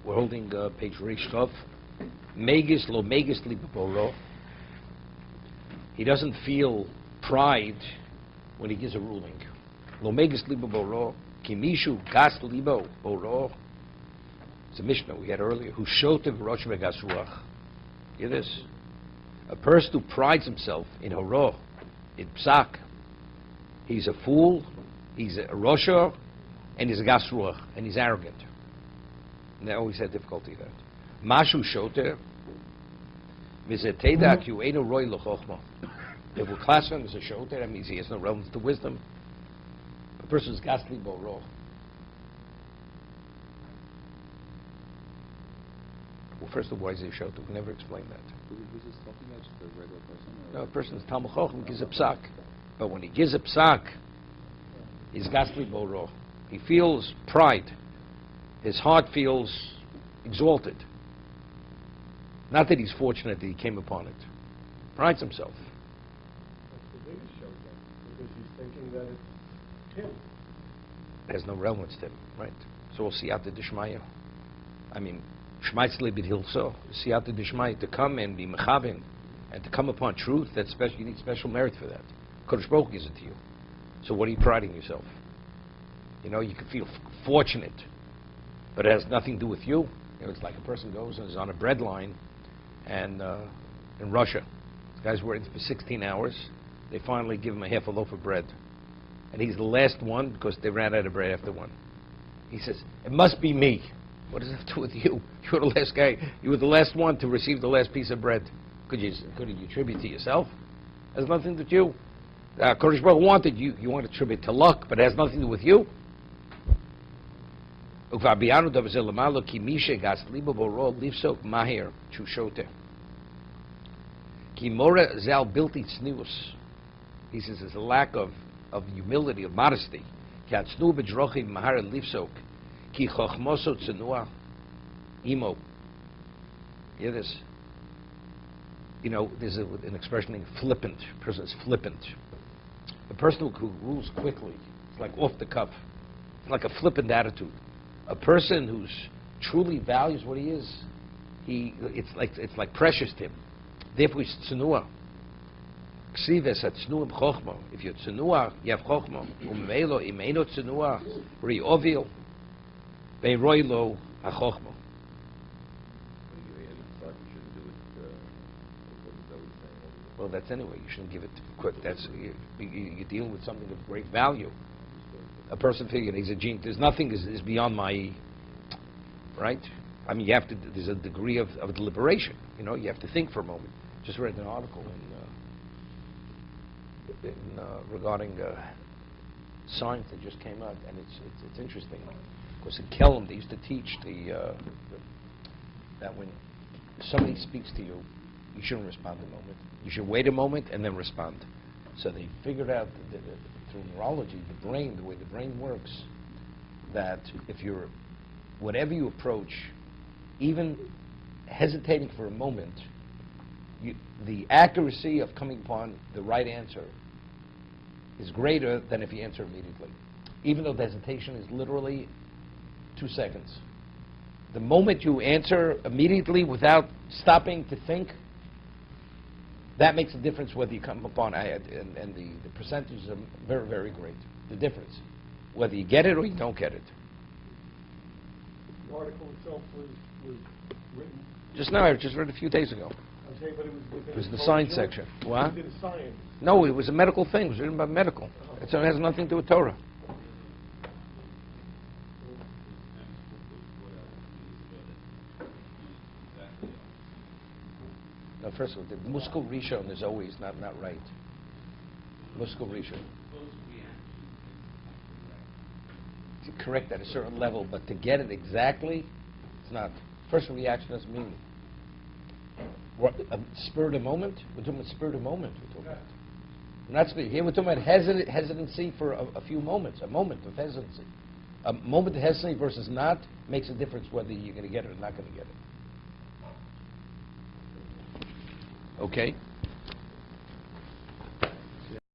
We're holding page Reish Tov. Megis lo megis li b'boro. He doesn't feel pride when he gives a ruling. Lo megis li b'boro, ki mishu gas libo boro. It's a Mishnah we had earlier. Who shotev rosh vegas ruach. Hear this? A person who prides himself in horo, in psak, he's a fool, he's a rosha, and he's a gas ruach, and he's arrogant. And they always had difficulty with that. Mashu shoter, v'zeteda ki u'einu roi l'chochma. If we're classifying him as a shoter, that means he has no relevance to wisdom. A person is gas libo ro. Well, first of all, why is he a shoter? We never explained that. Who's this talking about? Just a regular person? No, a person is Talmud Chacham, gives a psak. But when he gives a psak, he's gas libo ro. He feels pride. His heart feels exalted. Not that he's fortunate that he came upon it. Prides himself. That's the biggest show, because he's thinking that it's him. There's no relevance to him, right? So we'll siyata d'shmaya. I mean, shmaitzle b'dhilso, siyata d'shmaya, to come and be mechabim, and to come upon truth, that's special. You need special merit for that. Kodesh Baruch Hu gives it to you. So what are you priding yourself? You know, you can feel fortunate, but it has nothing to do with you. You know, it's like a person goes and is on a bread line, and in Russia, this guy's working for 16 hours. They finally give him a half a loaf of bread, and he's the last one because they ran out of bread after one. He says, "It must be me." What does it have to do with you? You were the last guy. You were the last one to receive the last piece of bread. Could you attribute to yourself? It has nothing to do with you. Kodesh Baruch Hu wanted you. You want to attribute to luck, but it has nothing to do with you. He says, there's a lack of humility, of modesty. Hear this? You know, there's an expression named flippant. A person is flippant. A person who rules quickly, it's like off the cuff. It's like a flippant attitude. A person who's truly values what he is, it's like precious to him. Therefore, he's tzenua. Ksives at tzenuim chochma. If you're tzenua, you have chochma. Umelo imeino tzenua riovil beroilo hachochma. Well, that's anyway. You shouldn't give it quick. That's you're dealing with something of great value. A person figuring he's a genius. There's nothing is beyond my right. I mean, you have to. There's a degree of deliberation. You know, you have to think for a moment. Just read an article regarding science that just came out, and it's interesting. Because in Kelm, they used to teach that when somebody speaks to you, you shouldn't respond a moment. You should wait a moment and then respond. So they figured out through neurology, the brain, the way the brain works, that if you're, whatever you approach, even hesitating for a moment, the accuracy of coming upon the right answer is greater than if you answer immediately. Even though the hesitation is literally 2 seconds. The moment you answer immediately without stopping to think, that makes a difference whether you come upon ayat, and the percentages are very, very great. The difference, whether you get it or you don't get it. The article itself was written. Just now, I just read a few days ago. I'm saying, but it was within. It was in the science section. What? Within science. No, it was a medical thing. It was written about medical. It has nothing to do with Torah. No, first of all, the muskal rishon is always not right. Muskal rishon. To correct at a certain level, but to get it exactly, it's not. First reaction doesn't mean spur of the moment. We're talking about spur of the moment. We're talking about. We're not speaking here. We're talking about hesitancy for a few moments, a moment of hesitancy. A moment of hesitancy versus not makes a difference whether you're going to get it or not going to get it. Okay?